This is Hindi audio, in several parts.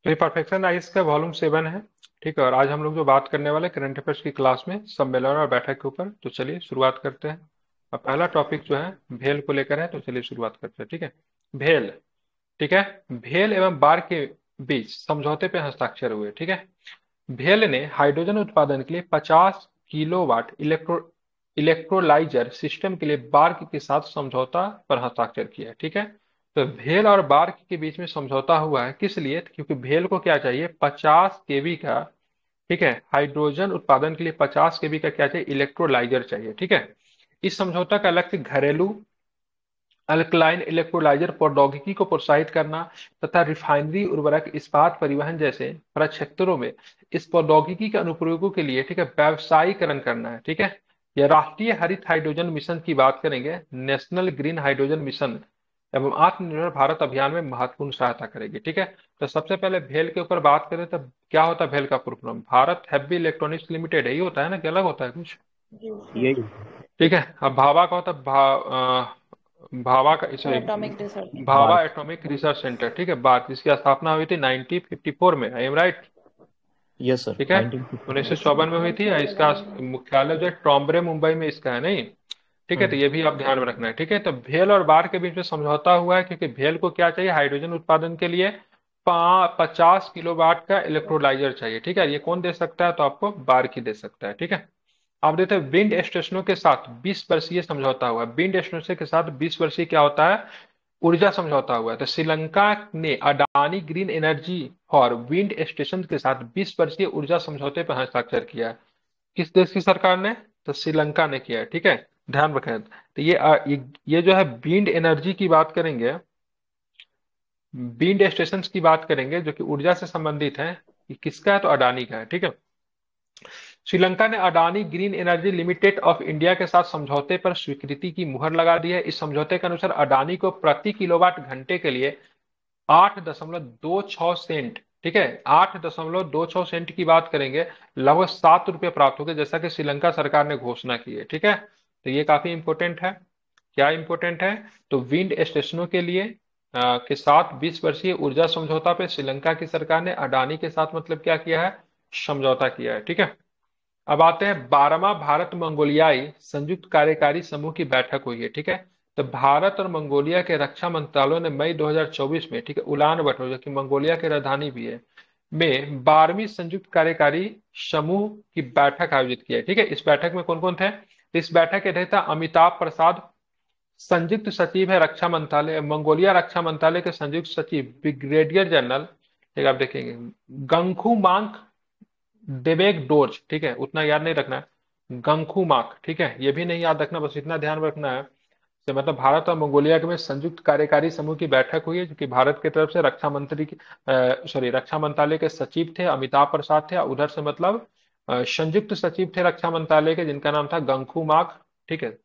तो ये परफेक्शन आइस का वॉल्यूम 7 है। ठीक है, और आज हम लोग जो बात करने वाले करंट अफेयर्स की क्लास में सम्मेलन और बैठक के ऊपर, तो चलिए शुरुआत करते हैं। और पहला टॉपिक जो है भेल को लेकर है, तो चलिए शुरुआत करते हैं। ठीक है, भेल। ठीक है, भेल एवं बार के बीच समझौते पे हस्ताक्षर हुए। ठीक है, भेल ने हाइड्रोजन उत्पादन के लिए 50 किलोवाट इलेक्ट्रोलाइजर सिस्टम के लिए बार्क के साथ समझौता पर हस्ताक्षर किया है। ठीक है, तो भेल और बार्क के बीच में समझौता हुआ है, किस लिए? क्योंकि भेल को क्या चाहिए? 50 केवी का, ठीक है, हाइड्रोजन उत्पादन के लिए 50 केवी का क्या चाहिए? इलेक्ट्रोलाइजर चाहिए। ठीक है, इस समझौता का लक्ष्य घरेलू अल्कलाइन इलेक्ट्रोलाइजर प्रौद्योगिकी को प्रोत्साहित करना तथा रिफाइनरी, उर्वरक, इस्पात, परिवहन जैसे प्रक्षेत्रों में इस प्रौद्योगिकी के अनुप्रयोगों के लिए, ठीक है, व्यावसायीकरण करना है। ठीक है, यह राष्ट्रीय हरित हाइड्रोजन मिशन की बात करेंगे, नेशनल ग्रीन हाइड्रोजन मिशन एवं आत्मनिर्भर भारत अभियान में महत्वपूर्ण सहायता करेगी। ठीक है, तो सबसे पहले भेल के ऊपर बात करें तो क्या होता है भेल का full form? Bharat heavy electronics limited, यही होता है ना, क्या अलग होता है कुछ? जी सर। यही। ठीक है, अब भाभा का होता है भाभा का, sir sorry, atomic research Bhabha centre. Atomic research centre. ठीक है, बात जिसकी स्थापना हुई थी 1954 में, I am right? Yes sir ठीक है, 1954। 1954 में हुई थी। और इसका मुख्यालय जो है ट्रॉम्बरे मुंबई में इसका है, नहीं? ठीक है, तो हम्म। ये भी आप ध्यान में रखना है। ठीक है, तो भेल और बार के बीच में समझौता हुआ है, क्योंकि भेल को क्या चाहिए? हाइड्रोजन उत्पादन के लिए 50 किलोवाट का इलेक्ट्रोलाइजर चाहिए। ठीक है, ये कौन दे सकता है? तो आपको बार की दे सकता है। ठीक है, आप देते हैं विंड स्टेशनों के साथ 20 वर्षीय समझौता हुआ। विंड स्टेशनों के साथ 20 वर्षीय क्या होता है? ऊर्जा समझौता हुआ है। तो श्रीलंका ने अडानी ग्रीन एनर्जी और विंड स्टेशन के साथ 20 वर्षीय ऊर्जा समझौते पर हस्ताक्षर किया है। किस देश की सरकार ने? तो श्रीलंका ने किया है। ठीक है, ध्यान रखें। तो ये जो है विंड एनर्जी की बात करेंगे, विंड स्टेशन की बात करेंगे जो कि ऊर्जा से संबंधित है। ये किसका है? तो अडानी का है। ठीक है, श्रीलंका ने Adani green energy limited of India के साथ समझौते पर स्वीकृति की मुहर लगा दी है। इस समझौते के अनुसार अडानी को प्रति किलोवाट घंटे के लिए 8.26 सेंट, ठीक है, 8.26 सेंट की बात करेंगे, लगभग 7 रुपये प्राप्त होंगे, जैसा कि श्रीलंका सरकार ने घोषणा की है। ठीक है, तो ये काफी इंपोर्टेंट है। क्या इंपोर्टेंट है? तो विंड स्टेशनों के लिए के साथ 20 वर्षीय ऊर्जा समझौता पे श्रीलंका की सरकार ने अडानी के साथ मतलब क्या किया है? समझौता किया है। ठीक है, अब आते हैं 12वां भारत मंगोलियाई संयुक्त कार्यकारी समूह की बैठक हुई है। ठीक है, तो भारत और मंगोलिया के रक्षा मंत्रालयों ने मई 2024 में, ठीक है, उलान बटर जो कि मंगोलिया की राजधानी भी है, में 12वीं संयुक्त कार्यकारी समूह की बैठक आयोजित की है। ठीक है, इस बैठक में कौन कौन थे? तो इस बैठक के अध्यक्ष अमिताभ प्रसाद, संयुक्त सचिव है रक्षा मंत्रालय, मंगोलिया रक्षा मंत्रालय के संयुक्त सचिव ब्रिगेडियर जनरल, ठीक है, आप देखेंगे गंखू मांग डेबेक डोर्ज। ठीक है, उतना याद नहीं रखना है, गंखू मार्क। ठीक है, ये भी नहीं याद रखना, बस इतना ध्यान रखना है। तो मतलब भारत और मंगोलिया के में संयुक्त कार्यकारी समूह की बैठक हुई है, जो कि भारत की तरफ से रक्षा मंत्री की, सॉरी, रक्षा मंत्रालय के सचिव थे अमिताभ प्रसाद थे, और उधर से मतलब संयुक्त सचिव थे रक्षा मंत्रालय के, जिनका नाम था गंखू मार्क। ठीक है,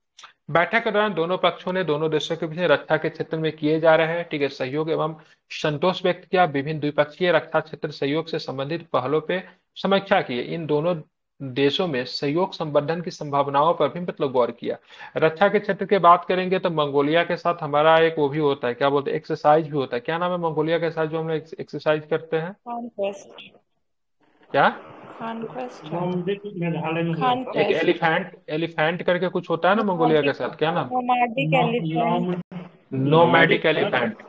बैठक के दौरान दोनों पक्षों ने दोनों देशों के बीच रक्षा के क्षेत्र में किए जा रहे हैं, ठीक है, सहयोग एवं संतोष व्यक्त किया। विभिन्न द्विपक्षीय रक्षा क्षेत्र सहयोग से संबंधित पहलों पे समीक्षा की। इन दोनों देशों में सहयोग संवर्धन की संभावनाओं पर भी मतलब गौर किया। रक्षा के क्षेत्र की बात करेंगे तो मंगोलिया के साथ हमारा एक वो भी होता है, क्या बोलते हैं, एक्सरसाइज भी होता है। क्या नाम है मंगोलिया के साथ जो हम लोग एक्सरसाइज करते हैं? कॉन्क्वेस्ट। क्या? कॉन्क्वेस्ट खान एक टेस्ट। एलिफेंट, एलिफेंट करके कुछ होता है ना मंगोलिया के नोमैडिक। साथ, क्या नाम? Nomadic elephant. Nomadic elephant.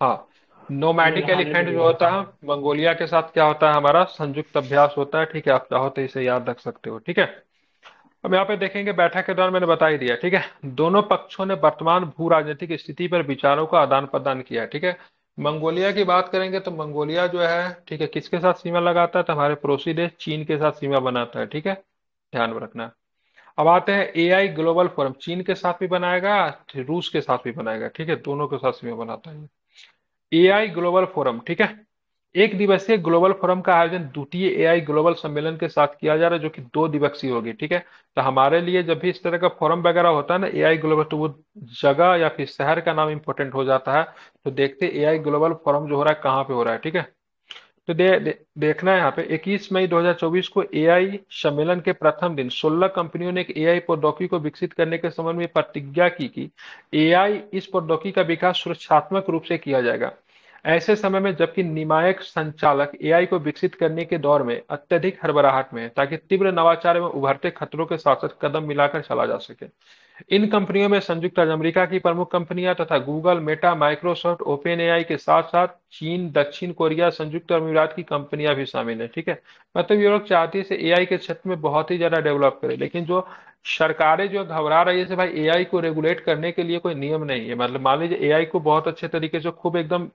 हाँ, नोमैडिक एलिफेंट जो होता है मंगोलिया के साथ क्या होता है? हमारा संयुक्त अभ्यास होता है। ठीक है, आप चाहो तो इसे याद रख सकते हो। ठीक है, अब यहाँ पे देखेंगे बैठक के दौरान मैंने बता ही दिया। ठीक है, दोनों पक्षों ने वर्तमान भू राजनीतिक स्थिति पर विचारों का आदान प्रदान किया है। ठीक है, मंगोलिया की बात करेंगे तो मंगोलिया जो है, ठीक है, किसके साथ सीमा लगाता है? तो हमारे पड़ोसी देश चीन के साथ सीमा बनाता है। ठीक है, ध्यान में रखना। अब आते हैं एआई ग्लोबल फोरम, चीन के साथ भी बनाएगा, रूस के साथ भी बनाएगा। ठीक है, दोनों के साथ सीमा बनाता है एआई ग्लोबल फोरम। ठीक है, एक दिवसीय ग्लोबल फोरम का आयोजन द्वितीय एआई ग्लोबल सम्मेलन के साथ किया जा रहा है, जो कि 2 दिवसीय होगी। ठीक है, तो हमारे लिए जब भी इस तरह का फोरम वगैरह होता है ना एआई ग्लोबल, तो वो जगह या फिर शहर का नाम इंपॉर्टेंट हो जाता है। तो देखते एआई ग्लोबल फोरम जो हो रहा है कहाँ पे हो रहा है। ठीक है, तो देखना है यहाँ पे 21 मई 2024 को एआई सम्मेलन के प्रथम दिन 16 कंपनियों ने एक एआई प्रौद्योगिकी को विकसित करने के संबंध में प्रतिज्ञा की कि एआई इस प्रौद्योगिकी का विकास सुरक्षात्मक रूप से किया जाएगा। ऐसे समय में जबकि नियामक संचालक एआई को विकसित करने के दौर में अत्यधिक हड़बड़ाहट में है, ताकि तीव्र नवाचार एवं उभरते खतरों के साथ साथ कदम मिलाकर चला जा सके। इन कंपनियों में संयुक्त राज्य अमेरिका की प्रमुख कंपनियां तथा Google, Meta, Microsoft, open AI के साथ साथ चीन, दक्षिण कोरिया, संयुक्त अरब अमीरात की कंपनियां भी शामिल है। ठीक है, मतलब ये लोग चाहती है एआई के क्षेत्र में बहुत ही ज्यादा डेवलप करे, लेकिन जो सरकारें जो घबरा रही है भाई एआई को रेगुलेट करने के लिए कोई नियम नहीं है। मतलब मान लीजिए एआई को बहुत अच्छे तरीके से खूब एकदम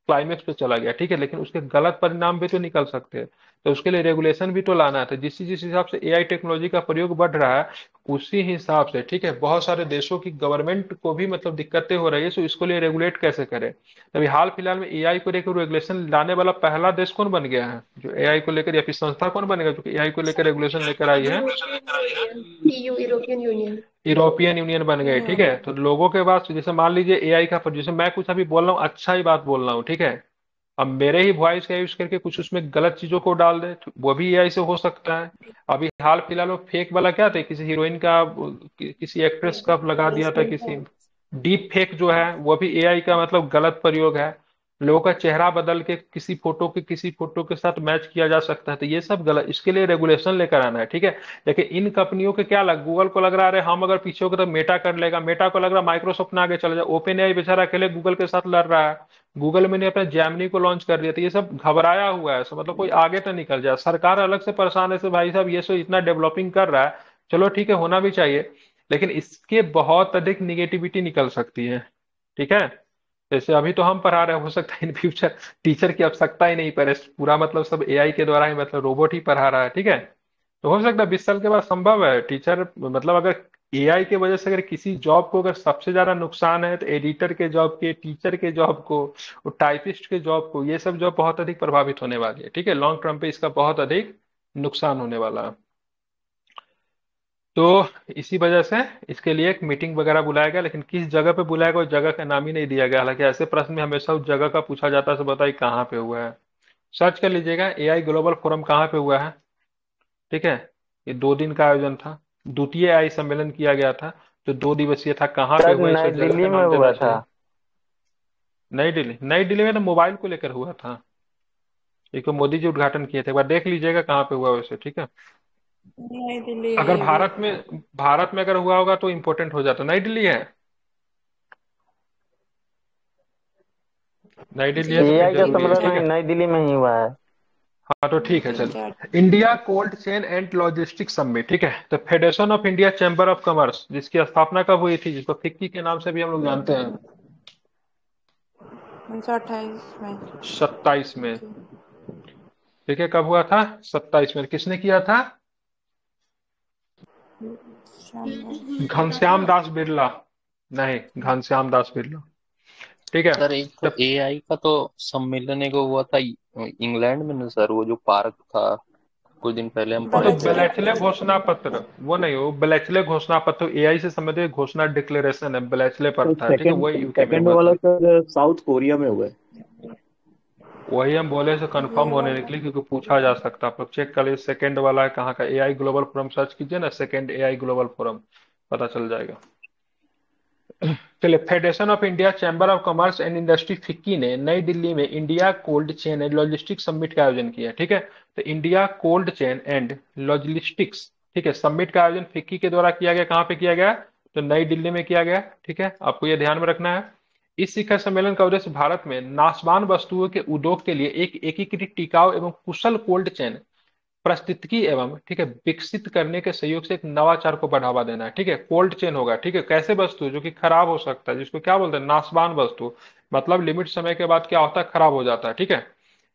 क्लाइमेक्स पे चला गया, ठीक है, लेकिन उसके गलत परिणाम भी तो निकल सकते हैं। तो उसके लिए रेगुलेशन भी तो लाना है। तो जिस जिस हिसाब से एआई टेक्नोलॉजी का प्रयोग बढ़ रहा है उसी हिसाब से, ठीक है, बहुत सारे देशों की गवर्नमेंट को भी मतलब दिक्कतें हो रही है। तो इसको लिए रेगुलेट कैसे करें। अभी हाल फिलहाल में एआई को लेकर रेगुलेशन लाने वाला पहला देश कौन बन गया है जो एआई को लेकर, या फिर संस्था कौन बनेगा जो एआई को लेकर रेगुलेशन लेकर आई है। European union, EU, European union. European union बन गए, ठीक है। तो लोगों के पास जैसे मान लीजिए एआई का, जैसे मैं कुछ अभी बोल रहा हूँ अच्छा ही बात बोल रहा हूँ, ठीक है, अब मेरे ही वॉइस का यूज करके कुछ उसमें गलत चीजों को डाल दे तो वो भी एआई से हो सकता है। अभी हाल फिलहाल में फेक वाला क्या था, किसी हीरोइन का किसी एक्ट्रेस का लगा दिया था, किसी डीप फेक जो है वो भी एआई का मतलब गलत प्रयोग है। लोगों का चेहरा बदल के किसी फोटो के साथ मैच किया जा सकता है, तो ये सब गलत, इसके लिए रेगुलेशन लेकर आना है, ठीक है। लेकिन इन कंपनियों के क्या लग, गूगल को लग रहा है हम अगर पीछे हो तो मेटा कर लेगा, मेटा को लग रहा है माइक्रोसॉफ्ट ना आगे चला जाए, ओपन एआई बेचारा अकेले गूगल के साथ लड़ रहा है, गूगल में ने अपने जैमनी को लॉन्च कर दिया। तो ये सब घबराया हुआ है, सो मतलब कोई आगे तो निकल जाए। सरकार अलग से परेशान है, से भाई साहब ये सो इतना डेवलपिंग कर रहा है, चलो ठीक है होना भी चाहिए, लेकिन इसके बहुत अधिक निगेटिविटी निकल सकती है, ठीक है। जैसे अभी तो हम पढ़ा रहे हैं, हो सकता है इन फ्यूचर टीचर की आवश्यकता ही नहीं पड़े, पूरा मतलब सब एआई के द्वारा ही मतलब रोबोट ही पढ़ा रहा है, ठीक है। तो हो सकता है 20 साल के बाद संभव है टीचर, मतलब अगर एआई की वजह से अगर किसी जॉब को अगर सबसे ज्यादा नुकसान है तो एडिटर के जॉब के, टीचर के जॉब को, और टाइपिस्ट के जॉब को, ये सब जॉब बहुत अधिक प्रभावित होने वाली है, ठीक है। लॉन्ग टर्म पे इसका बहुत अधिक नुकसान होने वाला है। तो इसी वजह से इसके लिए एक मीटिंग वगैरह बुलाया गया, लेकिन किस जगह पे बुलाया गया उस जगह का नाम ही नहीं दिया गया। हालांकि ऐसे प्रश्न में हमेशा उस जगह का पूछा जाता है, तो बताइए कहाँ पे हुआ है। सर्च कर लीजिएगा एआई ग्लोबल फोरम कहाँ पे हुआ है, ठीक है। ये 2 दिन का आयोजन था, द्वितीय एआई सम्मेलन किया गया था, जो 2 दिवसीय था। कहाँ पे सर हुआ इस नई जगह का दिल्ली में नाम देना हुआ था। चाहिए। नई दिल्ली, नई दिल्ली में तो मोबाइल को लेकर हुआ था, एक तो मोदी जी उद्घाटन किए थे, एक बार देख लीजिएगा कहाँ पे हुआ वैसे, ठीक है। नई दिल्ली अगर ये भी भारत में अगर हुआ होगा तो इम्पोर्टेंट हो जाता। नई दिल्ली है, नई दिल्ली है जी तो फिर एआई का जरूरी है, ठीक सम्मेलन है। नई दिल्ली में ही हुआ है। हाँ तो ठीक है, तीन चार चलो India cold chain and logistics summit, ठीक है। तो federation of India chamber of commerce, जिसकी स्थापना कब हुई थी, जिसको फिक्की के नाम से भी हम लोग जानते हैं, 1928 में 27 में, जी ठीक है। कब हुआ था, 27 में। किसने किया था, घनश्याम दास बिरला, नहीं घनश्याम दास बिरला, ठीक है। सर एक तो तो एआई का तो सम्मेलन एक हुआ था इंग्लैंड में ना सर, वो जो पार्क था कुछ दिन पहले हम वो तो पढ़े थे। बलेचले बेलेचले घोषणा पत्र, वो नहीं, वो बेलेचले घोषणा पत्र एआई से संबंधित घोषणा डिक्लेरेशन है, बेलेचले तो पत्र है, ठीक है, सेकंड वही यूके में सेकंड हुआ वाला था। सर साउथ कोरिया में हुआ है। वही हम बोले से कंफर्म ये होने वाला निकली, क्योंकि पूछा जा सकता है। आप लोग चेक कर लीजिए सेकंड वाला है कहाँ का, एआई ग्लोबल फोरम सर्च कीजिए ना, सेकंड एआई ग्लोबल फोरम, पता चल जाएगा। चलिए, federation of India chamber of commerce and industry FICCI ने नई दिल्ली में India cold chain and logistics summit का आयोजन किया, ठीक है। तो India cold chain and logistics, ठीक है, समिट का आयोजन फिक्की के द्वारा किया गया। कहाँ पे किया गया, तो नई दिल्ली में किया गया, ठीक है। आपको यह ध्यान में रखना है। इस शिखर सम्मेलन का उद्देश्य भारत में नाशवान वस्तुओं के उद्योग के लिए एक एकीकृत टिकाऊ एवं कुशल कोल्ड चेन पारिस्थितिकी एवं, ठीक है, विकसित करने के सहयोग से एक नवाचार को बढ़ावा देना है, ठीक है। कोल्ड चेन होगा, ठीक है, कैसे वस्तु जो कि खराब हो सकता है, जिसको क्या बोलते हैं, नाशवान वस्तु, मतलब लिमिट समय के बाद क्या होता है, खराब हो जाता है, ठीक है।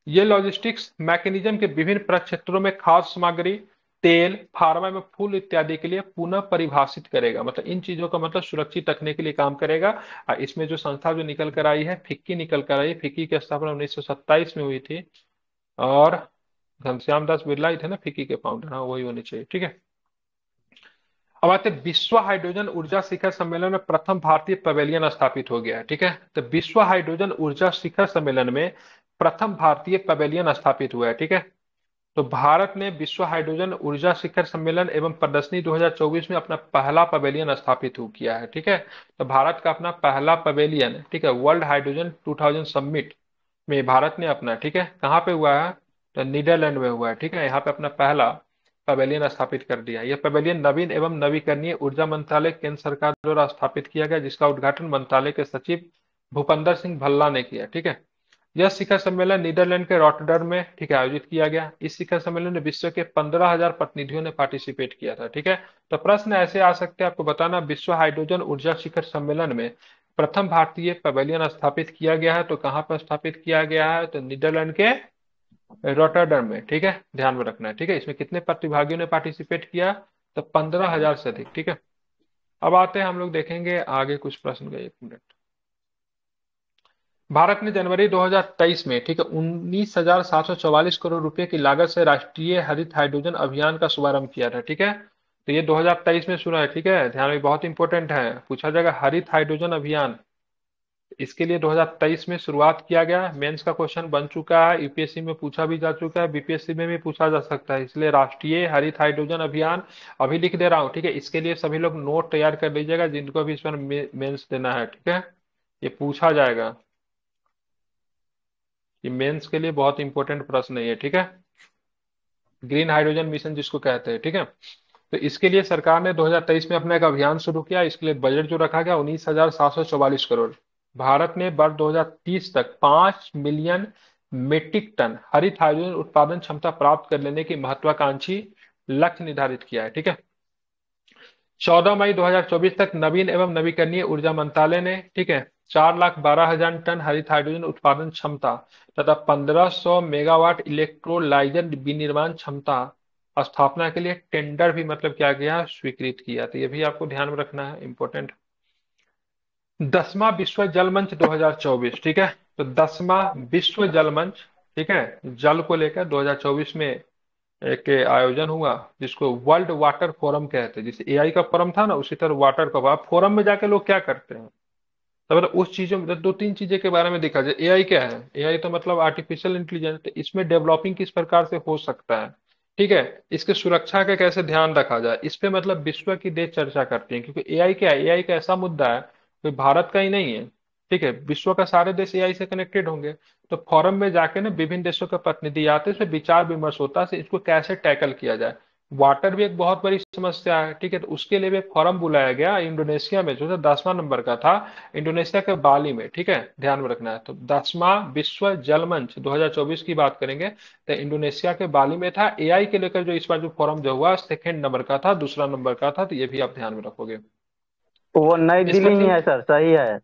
ये लॉजिस्टिक्स मैकेनिज्म के विभिन्न प्रक्षेत्रों में खाद्य सामग्री, तेल, फार्मा में फूल इत्यादि के लिए पुनः परिभाषित करेगा, मतलब इन चीजों का मतलब सुरक्षित रखने के लिए काम करेगा। और इसमें जो संस्था जो निकल कर आई है, फिक्की निकल कर आई है, फिक्की की स्थापना 1927 में हुई थी, और घनश्याम दास बिरला ही थे ना फिक्की के फाउंडर, हाँ वही होने चाहिए, ठीक है। अब आते हैं विश्व हाइड्रोजन ऊर्जा शिखर सम्मेलन में प्रथम भारतीय पवेलियन स्थापित हो गया है, ठीक है। तो विश्व हाइड्रोजन ऊर्जा शिखर सम्मेलन में प्रथम भारतीय पवेलियन स्थापित हुआ है, ठीक है। तो भारत ने विश्व हाइड्रोजन ऊर्जा शिखर सम्मेलन एवं प्रदर्शनी 2024 में अपना पहला पवेलियन स्थापित किया है, ठीक है। तो भारत का अपना पहला पवेलियन, ठीक है, वर्ल्ड हाइड्रोजन 2000 समिट में भारत ने अपना, ठीक है, कहाँ पे हुआ है, तो नीदरलैंड में हुआ है, ठीक है, यहाँ पे अपना पहला पवेलियन स्थापित कर दिया। यह पवेलियन नवीन एवं नवीकरणीय ऊर्जा मंत्रालय केंद्र सरकार द्वारा स्थापित किया गया, जिसका उद्घाटन मंत्रालय के सचिव भूपेंद्र सिंह भल्ला ने किया, ठीक है। यह शिखर सम्मेलन नीदरलैंड के रॉटरडम में, ठीक है, आयोजित किया गया। इस शिखर सम्मेलन में विश्व के 15,000 प्रतिनिधियों ने पार्टिसिपेट किया था, ठीक है। तो प्रश्न ऐसे आ सकते हैं आपको बताना, विश्व हाइड्रोजन ऊर्जा शिखर सम्मेलन में प्रथम भारतीय पवेलियन स्थापित किया गया है, तो कहाँ पर स्थापित किया गया है, तो नीदरलैंड के रॉटरडम में, ठीक है, ध्यान में रखना है, ठीक है। इसमें कितने प्रतिभागियों ने पार्टिसिपेट किया, तो 15,000 से अधिक, ठीक है। अब आते हैं हम लोग देखेंगे आगे कुछ प्रश्न का, 1 मिनट। भारत ने जनवरी 2023 में, ठीक है, 19,744 करोड़ रुपए की लागत से राष्ट्रीय हरित हाइड्रोजन अभियान का शुभारंभ किया था, ठीक है। तो ये 2023 में शुरू है, ठीक है, ध्यान में, बहुत इंपॉर्टेंट है, पूछा जाएगा हरित हाइड्रोजन अभियान। इसके लिए 2023 में शुरुआत किया गया। मेंस का क्वेश्चन बन चुका है, यूपीएससी में पूछा भी जा चुका है, बीपीएससी में भी पूछा जा सकता है, इसलिए राष्ट्रीय हरित हाइड्रोजन अभियान अभी लिख दे रहा हूँ, ठीक है। इसके लिए सभी लोग नोट तैयार कर लीजिएगा जिनको भी इस पर मेंस देना है, ठीक है, ये पूछा जाएगा, ये मेंस के लिए बहुत इंपॉर्टेंट प्रश्न है ये, ठीक है। ग्रीन हाइड्रोजन मिशन जिसको कहते हैं, ठीक है। तो इसके लिए सरकार ने 2023 में अपना एक अभियान शुरू किया। इसके लिए बजट जो रखा गया 19,744 करोड़। भारत ने वर्ष 2030 तक 5 मिलियन मीट्रिक टन हरित हाइड्रोजन उत्पादन क्षमता प्राप्त कर लेने की महत्वाकांक्षी लक्ष्य निर्धारित किया है, ठीक है। 14 मई 2024 तक नवीन एवं नवीकरणीय ऊर्जा मंत्रालय ने, ठीक है, 4,12,000 टन हरित हाइड्रोजन उत्पादन क्षमता तथा 1,500 मेगावाट इलेक्ट्रोलाइजर विनिर्माण क्षमता स्थापना के लिए टेंडर भी मतलब क्या गया, स्वीकृत किया। तो ये भी आपको ध्यान में रखना है, इंपॉर्टेंट। 10वां विश्व जल मंच 2024, ठीक है। तो 10वां विश्व जल मंच, ठीक है, जल को लेकर 2024 में एक आयोजन हुआ जिसको वर्ल्ड वाटर फोरम कहते हैं। जैसे एआई का फोरम था ना, उसी तरह वाटर का। आप फोरम में जाके लोग क्या करते हैं, तो मतलब उस चीजों में 2-3 चीजें के बारे में देखा जाए। एआई क्या है, एआई तो मतलब आर्टिफिशियल इंटेलिजेंस, तो इसमें डेवलपिंग किस प्रकार से हो सकता है, ठीक है, इसके सुरक्षा का कैसे ध्यान रखा जाए, इस पे मतलब विश्व की देश चर्चा करती हैं। क्योंकि एआई क्या है, एआई का ऐसा मुद्दा है कोई भारत का ही नहीं है, ठीक है, विश्व का सारे देश एआई से कनेक्टेड होंगे। तो फोरम में जाके ना विभिन्न देशों के प्रतिनिधि आते हैं, इसमें विचार विमर्श होता है इसको कैसे टैकल किया जाए। वाटर भी एक बहुत बड़ी समस्या है, ठीक है। तो उसके लिए भी एक फोरम बुलाया गया इंडोनेशिया में, जो 10वां नंबर का था, इंडोनेशिया के बाली में, ठीक है, ध्यान में रखना है। तो 10वां विश्व जल मंच 2024 की बात करेंगे तो इंडोनेशिया के बाली में था। एआई के लेकर जो इस बार जो फोरम जो हुआ 2nd नंबर का था, दूसरा नंबर का था, तो ये भी आप ध्यान में रखोगे। वो नई इसका दिल्ली में थीम है सर, सही है।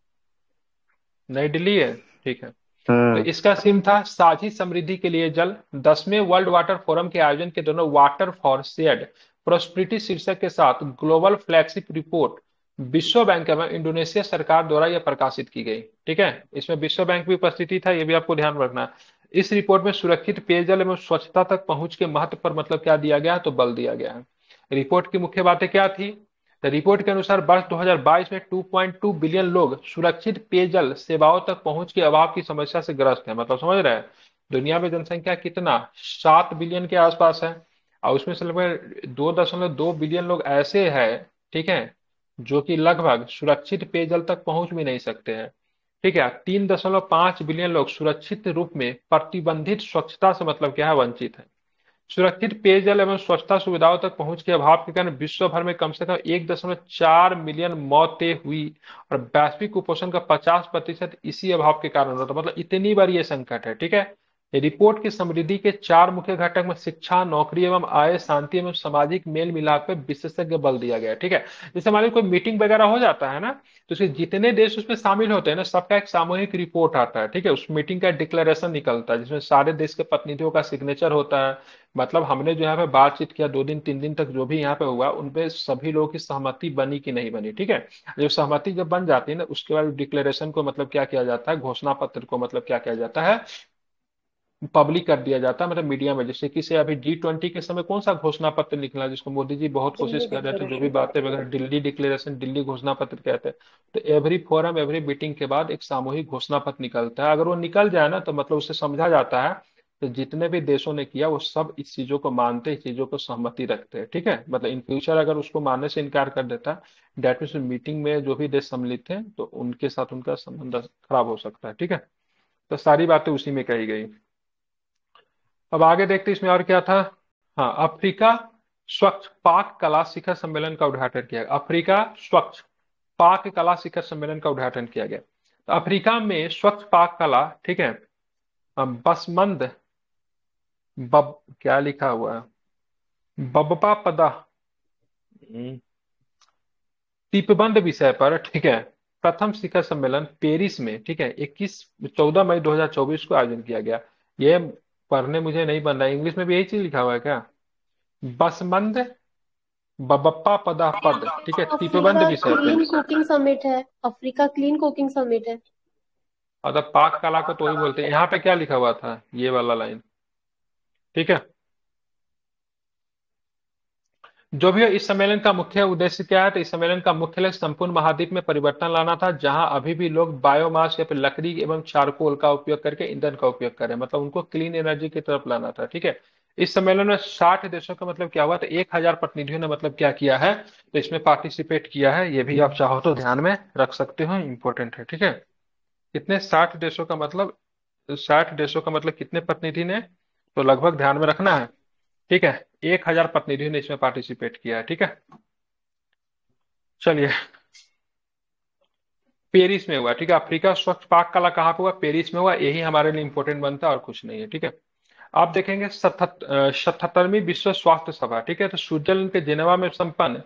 नई दिल्ली है, ठीक है। तो हम्म। इसका थीम था साझी समृद्धि के लिए जल। 10वें वर्ल्ड वाटर फोरम के आयोजन के दौरान वाटर फॉर शेयर्ड प्रोस्पेरिटी शीर्षक के साथ ग्लोबल फ्लैगशिप रिपोर्ट विश्व बैंक एवं इंडोनेशिया सरकार द्वारा यह प्रकाशित की गई, ठीक है। इसमें विश्व बैंक भी उपस्थिति था, ये भी आपको ध्यान रखना है। इस रिपोर्ट में सुरक्षित पेयजल एवं स्वच्छता तक पहुंच के महत्व पर मतलब क्या दिया गया है, तो बल दिया गया है। रिपोर्ट की मुख्य बातें क्या थी, तो रिपोर्ट के अनुसार वर्ष 2022 में 2.2 बिलियन लोग सुरक्षित पेयजल सेवाओं तक पहुंच के अभाव की समस्या से ग्रस्त हैं। मतलब समझ रहे हैं, दुनिया में जनसंख्या कितना, 7 बिलियन के आसपास है, और उसमें से लगभग 2.2 बिलियन लोग ऐसे हैं, ठीक है, जो कि लगभग सुरक्षित पेयजल तक पहुंच भी नहीं सकते हैं, ठीक है। 3.5 बिलियन लोग सुरक्षित रूप में प्रतिबंधित स्वच्छता से मतलब क्या है, वंचित है। सुरक्षित पेयजल एवं स्वच्छता सुविधाओं तक पहुंच के अभाव के कारण विश्व भर में कम से कम 1.4 मिलियन मौतें हुई, और वैश्विक कुपोषण का 50% इसी अभाव के कारण होता। मतलब इतनी बार ये संकट है, ठीक है। रिपोर्ट की समृद्धि के 4 मुख्य घटक में शिक्षा, नौकरी एवं आय, शांति एवं सामाजिक मेल मिलाप पे विशेषज्ञ बल दिया गया है, ठीक है। जैसे मान लो कोई मीटिंग वगैरह हो जाता है ना, तो उसके जितने देश उसमें शामिल होते हैं ना, सबका एक सामूहिक रिपोर्ट आता है, ठीक है। उस मीटिंग का डिक्लेरेशन निकलता है जिसमें सारे देश के प्रतिनिधियों का सिग्नेचर होता है। मतलब हमने जो यहाँ पे बातचीत किया 2 दिन 3 दिन तक, जो भी यहाँ पे हुआ उनपे सभी लोगों की सहमति बनी कि नहीं बनी, ठीक है। जब सहमति जब बन जाती है ना, उसके बाद डिक्लेरेशन को मतलब क्या किया जाता है, घोषणा पत्र को मतलब क्या किया जाता है, पब्लिक कर दिया जाता है, मतलब मीडिया में। जैसे कि से अभी G20 के समय कौन सा घोषणा पत्र निकला जिसको मोदी जी बहुत कोशिश दिल्ली कर रहे थे, जो भी डिक्लेरेशन। बातें वगैरह, दिल्ली डिक्लेरेशन, दिल्ली घोषणा पत्र कहते हैं। तो एवरी फोरम एवरी मीटिंग के बाद एक सामूहिक घोषणा पत्र निकलता है। अगर वो निकल जाए ना, तो मतलब उससे समझा जाता है तो जितने भी देशों ने किया वो सब इस चीजों को मानते, इस चीजों को सहमति रखते हैं, ठीक है। मतलब इन फ्यूचर अगर उसको मानने से इनकार कर देता है, डेट मीन्स मीटिंग में जो भी देश सम्मिलित थे तो उनके साथ उनका संबंध खराब हो सकता है, ठीक है। तो सारी बातें उसी में कही गई। अब आगे देखते हैं इसमें और क्या था। हाँ, अफ्रीका स्वच्छ पाक कला शिखर सम्मेलन का उद्घाटन किया गया। अफ्रीका स्वच्छ पाक कला शिखर सम्मेलन का उद्घाटन किया गया। तो अफ्रीका में स्वच्छ पाक कला, ठीक है, बसमंद बब क्या लिखा हुआ है, बब्बा पदा टीपबंद विषय पर, ठीक है, प्रथम शिखर सम्मेलन पेरिस में, ठीक है, 14 मई 2024 को आयोजन किया गया। ये पढ़ने मुझे नहीं बन रहा है, इंग्लिश में भी यही चीज लिखा हुआ है क्या? बसमंद बबप्पा पदा पद, ठीक है, टीपबंद अफ्रीका विषय पे। क्लीन कुकिंग समिट है। अफ्रीका क्लीन कुकिंग समिट है। और पाक कला को तो वही बोलते हैं। यहाँ पे क्या लिखा हुआ था, ये वाला लाइन, ठीक है। जो भी हो, इस सम्मेलन का मुख्य उद्देश्य क्या है? तो इस सम्मेलन का मुख्य लक्ष्य संपूर्ण महाद्वीप में परिवर्तन लाना था, जहां अभी भी लोग बायोमास या फिर लकड़ी एवं चारकोल का उपयोग करके ईंधन का उपयोग करें, मतलब उनको क्लीन एनर्जी की तरफ लाना था, ठीक है। इस सम्मेलन में 60 देशों का मतलब क्या हुआ? तो 1000 प्रतिनिधियों ने मतलब क्या किया है, तो इसमें पार्टिसिपेट किया है। ये भी आप चाहो तो ध्यान में रख सकते हो, इंपॉर्टेंट है, ठीक है। कितने? 60 देशों का मतलब, 60 देशों का मतलब कितने प्रतिनिधि ने, तो लगभग ध्यान में रखना है, ठीक है। 1000 प्रतिनिधियों ने इसमें पार्टिसिपेट किया है, ठीक है। चलिए, पेरिस में हुआ, ठीक है। अफ्रीका स्वच्छ पाक कला कहाँ पे हुआ? पेरिस में हुआ। यही हमारे लिए इंपॉर्टेंट बनता है और कुछ नहीं है, ठीक है। आप देखेंगे 77वीं विश्व स्वास्थ्य सभा, ठीक है, तो स्विट्जरलैंड के जेनेवा में संपन्न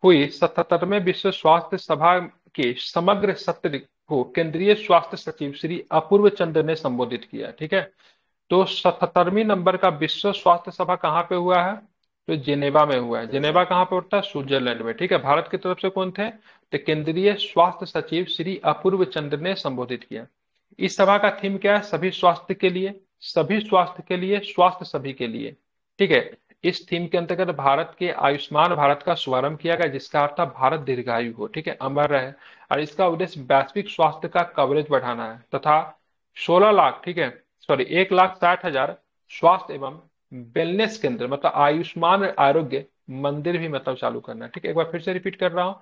हुई 77वें विश्व स्वास्थ्य सभा के समग्र सत्र को केंद्रीय स्वास्थ्य सचिव श्री अपूर्व चंद्र ने संबोधित किया, ठीक है। तो 77वीं नंबर का विश्व स्वास्थ्य सभा कहाँ पे हुआ है? तो जेनेवा में हुआ है। जेनेवा कहाँ पे होता है? स्विट्जरलैंड में, ठीक है। भारत की तरफ से कौन थे? तो केंद्रीय स्वास्थ्य सचिव श्री अपूर्व चंद्र ने संबोधित किया। इस सभा का थीम क्या है? सभी स्वास्थ्य के लिए, सभी स्वास्थ्य के लिए, स्वास्थ्य सभी के लिए, ठीक है। इस थीम के अंतर्गत भारत के आयुष्मान भारत का शुभारंभ किया गया, जिसका अर्थ था भारत दीर्घायु हो, ठीक है, अमर रहे। और इसका उद्देश्य वैश्विक स्वास्थ्य का कवरेज बढ़ाना है तथा 16 लाख, ठीक है, सॉरी 1,60,000 स्वास्थ्य एवं वेलनेस केंद्र, मतलब आयुष्मान आरोग्य मंदिर भी मतलब चालू करना है, ठीक है। एक बार फिर से रिपीट कर रहा हूं।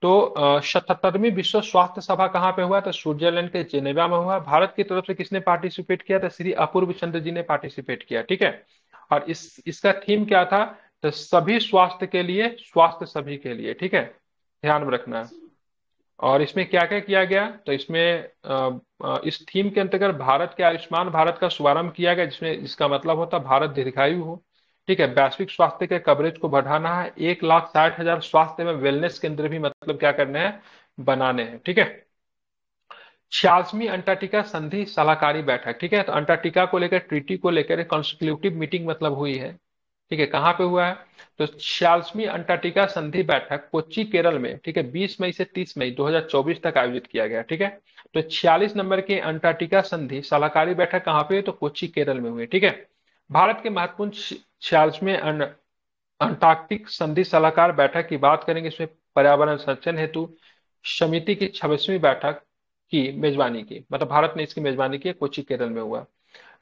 तो 77वीं विश्व स्वास्थ्य सभा कहाँ पे हुआ? तो स्विट्जरलैंड के जेनेवा में हुआ। भारत की तरफ से किसने पार्टिसिपेट किया? तो श्री अपूर्व चंद्र जी ने पार्टिसिपेट किया, ठीक है। और इसका थीम क्या था? तो सभी स्वास्थ्य के लिए, स्वास्थ्य सभी के लिए, ठीक है, ध्यान में रखना है। और इसमें क्या क्या किया गया? तो इसमें इस थीम के अंतर्गत भारत के आयुष्मान भारत का शुभारंभ किया गया, जिसमें इसका मतलब होता है भारत दीर्घायु हो, ठीक है। वैश्विक स्वास्थ्य के कवरेज को बढ़ाना है। 1,60,000 स्वास्थ्य एवं वेलनेस केंद्र भी मतलब क्या करने हैं? बनाने हैं, ठीक है। 46वीं अंटार्कटिका संधि सलाहकारी बैठक, ठीक है, तो अंटार्कटिका को लेकर, ट्रीटी को लेकर कंस्ट्रक्टिव मीटिंग मतलब हुई है, ठीक है। कहाँ पे हुआ है? तो 46वीं अंटार्कटिका संधि बैठक कोच्चि केरल में, ठीक है, 20 मई से 30 मई 2024 तक आयोजित किया गया, ठीक है। तो 46 नंबर की अंटार्कटिका संधि सलाहकारी बैठक कहाँ पे है? तो कोच्चि केरल में हुई, ठीक है। भारत के महत्वपूर्ण 46वें अंटार्कटिक संधि सलाहकार बैठक की बात करेंगे। इसमें पर्यावरण संरक्षण हेतु समिति की 26वीं बैठक की मेजबानी की, मतलब भारत ने इसकी मेजबानी की, कोच्चि केरल में हुआ।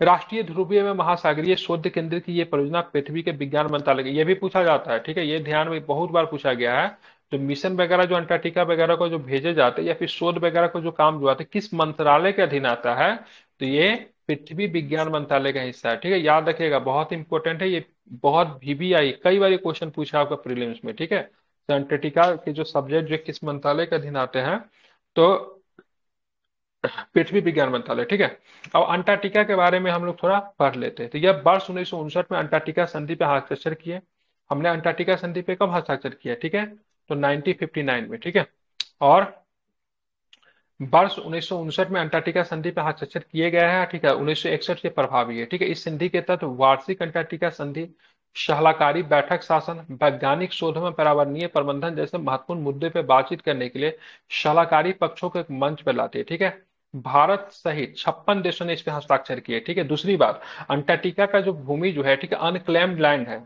राष्ट्रीय ध्रुवीय एवं महासागरीय शोध केंद्र की ये परियोजना पृथ्वी के विज्ञान मंत्रालय की, ये भी पूछा जाता है, ठीक है, ये ध्यान में बहुत बार पूछा गया है। तो मिशन वगैरह जो अंटार्कटिका वगैरह को जो भेजे जाते हैं या फिर शोध वगैरह को जो काम जो आते हैं, किस मंत्रालय के अधीन आता है? तो ये पृथ्वी विज्ञान मंत्रालय का हिस्सा है, ठीक है। याद रखिएगा, बहुत इंपॉर्टेंट है ये, बहुत VVI कई बार क्वेश्चन पूछा आपका प्रीलिम्स में, ठीक है। तो अंटार्कटिका के जो सब्जेक्ट जो किस मंत्रालय के अधीन आते हैं? तो पृथ्वी विज्ञान मंत्रालय, ठीक है। अब अंटार्कटिका के बारे में हम लोग थोड़ा पढ़ लेते हैं। तो यह वर्ष 1959 में अंटार्कटिका संधि पे हस्ताक्षर किए। हमने अंटार्कटिका संधि पे कब हस्ताक्षर किया? ठीक है, तो 1959 में, ठीक है। और वर्ष 1959 में अंटार्कटिका संधि पे हस्ताक्षर किए गए हैं, ठीक है। 1961 से प्रभावी है, ठीक है। इस संधि के तहत वार्षिक अंटार्कटिका संधि सलाहकारी बैठक शासन, वैज्ञानिक शोधों में पर्यावरणीय प्रबंधन जैसे महत्वपूर्ण मुद्दे पर बातचीत करने के लिए सलाहकारी पक्षों को एक मंच पर लाती है, ठीक है। भारत सहित 56 देशों ने इस पे हस्ताक्षर किए, ठीक है। दूसरी बात, अंटार्कटिका का जो भूमि जो है, ठीक है, अनक्लेम्ड लैंड है,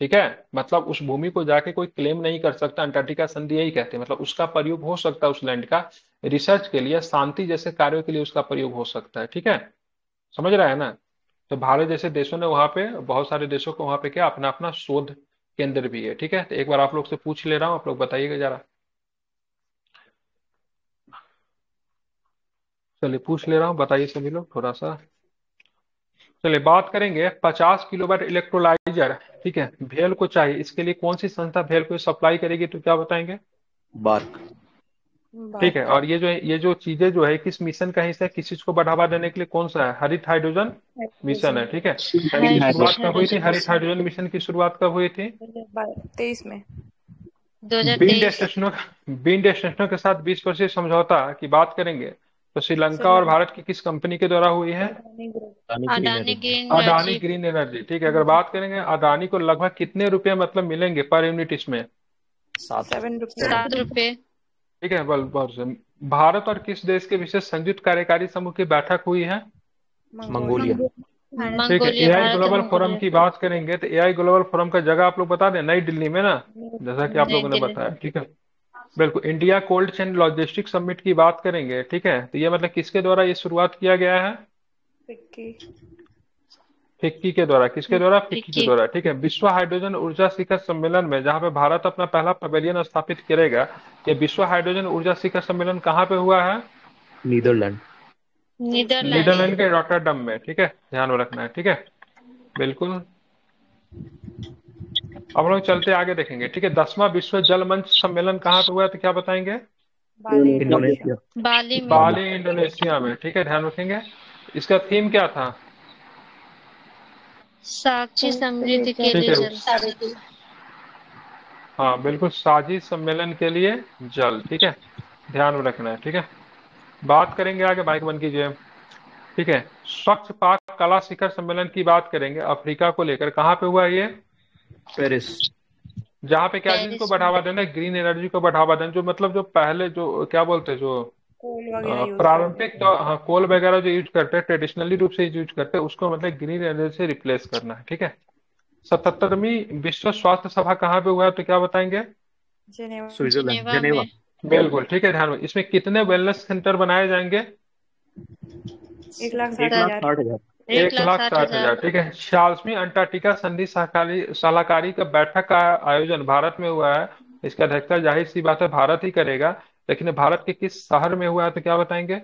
ठीक है। मतलब उस भूमि को जाके कोई क्लेम नहीं कर सकता। अंटार्कटिका संधि यही कहते हैं, मतलब उसका प्रयोग हो सकता है उस लैंड का रिसर्च के लिए, शांति जैसे कार्यों के लिए उसका प्रयोग हो सकता है, ठीक है। समझ रहा है ना? तो भारत जैसे देशों ने वहां पे, बहुत सारे देशों को वहां पे क्या अपना अपना शोध केंद्र भी है, ठीक है। तो एक बार आप लोग से पूछ ले रहा हूँ, आप लोग बताइएगा जरा। चलिए पूछ ले रहा हूँ, बताइए सभी लोग थोड़ा सा। चलिए बात करेंगे 50 किलोवाट इलेक्ट्रोलाइजर, ठीक है, भेल को चाहिए, इसके लिए कौन सी संस्था भेल को सप्लाई करेगी, तो क्या बताएंगे? बार्क। ठीक है, बात और ये जो चीजें जो है किस मिशन का हिस्सा है, किस चीज को बढ़ावा देने के लिए कौन सा है? हरित हाइड्रोजन मिशन है, ठीक है। इसकी शुरुआत कब हुई थी? हरित हाइड्रोजन मिशन की शुरुआत कब हुई थी? 2023 में। 2023। विंड स्टेशनों के साथ 20% समझौता की बात करेंगे तो श्रीलंका और भारत की किस कंपनी के द्वारा हुई है? Adani green Adani energy. Green energy, ठीक है। अगर बात करेंगे अडानी को लगभग कितने रुपए मतलब मिलेंगे पर यूनिट इसमें? 7 रुपये। 7 रुपए। ठीक है, बल भारत और किस देश के विशेष संयुक्त कार्यकारी समूह की बैठक हुई है? मंगोलिया। ठीक है, मंगोलिया, एआई भारत और ग्लोबल फोरम मंगोलिया। की बात करेंगे तो एआई ग्लोबल फोरम का जगह आप लोग बता दें, नई दिल्ली में ना, जैसा कि आप नई लोगों ने दिल्ली। बताया, ठीक है। बिल्कुल, India cold chain logistic summit की बात करेंगे, ठीक है, तो ये मतलब किसके द्वारा ये शुरुआत किया गया है? फिक्की। फिक्की के द्वारा। किसके द्वारा? फिक्की के फिक्की। द्वारा, ठीक है। विश्व हाइड्रोजन ऊर्जा शिखर सम्मेलन में जहां पे भारत अपना पहला पवेलियन स्थापित करेगा, ये विश्व हाइड्रोजन ऊर्जा शिखर सम्मेलन कहाँ पे हुआ है? नीदरलैंड। नीदरलैंड। नीदरलैंड के रॉटरडम में, ठीक है, ध्यान में रखना है, ठीक है, बिल्कुल। अब हम लोग चलते आगे देखेंगे, ठीक है। 10वां विश्व जल मंच सम्मेलन कहाँ पे हुआ है, तो क्या बताएंगे? Bali Indonesia. बाली में। बाली इंडोनेशिया में, ठीक है, ध्यान रखेंगे। इसका थीम क्या था? साक्षी समृद्धि के ठीक लिए है, जल। हाँ बिल्कुल, साझी सम्मेलन के लिए जल, ठीक है, ध्यान में रखना है, ठीक है। बात करेंगे आगे, माइक बंद कीजिए, ठीक है। स्वच्छ पाक कला शिखर सम्मेलन की बात करेंगे, अफ्रीका को लेकर, कहाँ पे हुआ ये? पेरिस। जहाँ पे क्या चीज को पेरिस में। बढ़ावा देना है? ग्रीन एनर्जी को बढ़ावा देना, जो मतलब जो पहले जो क्या बोलते हैं, जो कोल वगैरह यूज प्रारंभिक तो हाँ, कोल वगैरह जो यूज करते हैं, ट्रेडिशनली रूप से यूज करते हैं, उसको मतलब ग्रीन एनर्जी से रिप्लेस करना है, ठीक है। 77वीं विश्व स्वास्थ्य सभा कहाँ पे हुआ है, तो क्या बताएंगे? जेनेवा। स्विट्जरलैंड। Geneva Geneva. में। बिल्कुल, ठीक है, ध्यान में। इसमें कितने वेलनेस सेंटर बनाए जाएंगे? 1,60,000। 1,60,000। 1,60,000, 1,60,000। ठीक है। 46वीं अंटार्कटिका संधि सलाहकारी का बैठक का आयोजन भारत में हुआ है, इसकी अध्यक्षता जाहिर सी बात है भारत ही करेगा, लेकिन भारत के किस शहर में हुआ है, तो क्या बताएंगे?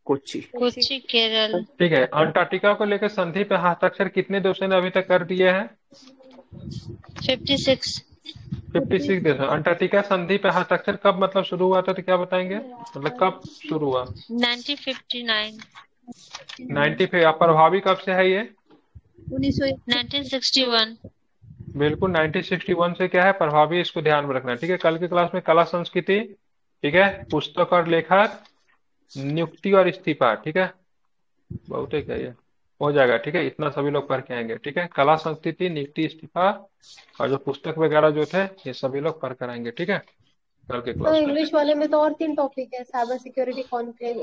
कोच्चि। कोच्चि, केरल। ठीक है। अंटार्कटिका को लेकर संधि पे हस्ताक्षर कितने देशों ने अभी तक कर दिए हैं? 56। 56 देश। अंटार्कटिका संधि पे हस्ताक्षर कब मतलब शुरू हुआ था, तो क्या बताएंगे, मतलब कब शुरू हुआ? 1959। 95। प्रभावी कब से है ये? 1961। बिल्कुल, 1961 से क्या है प्रभावी, इसको ध्यान में रखना है, ठीक है। कल की क्लास में कला संस्कृति, ठीक है, पुस्तक और लेखक, नियुक्ति और इस्तीफा, ठीक है, बहुत है क्या ये, हो जाएगा, ठीक है, इतना सभी लोग पढ़ के आएंगे, ठीक है। कला संस्कृति, नियुक्ति, इस्तीफा और जो पुस्तक वगैरह जो थे ये सभी लोग पढ़ कर आएंगे, ठीक है, कल के तो क्लास में। इंग्लिश वाले में तो और 3 टॉपिक है, साइबर सिक्योरिटी, कॉन्क्लेव,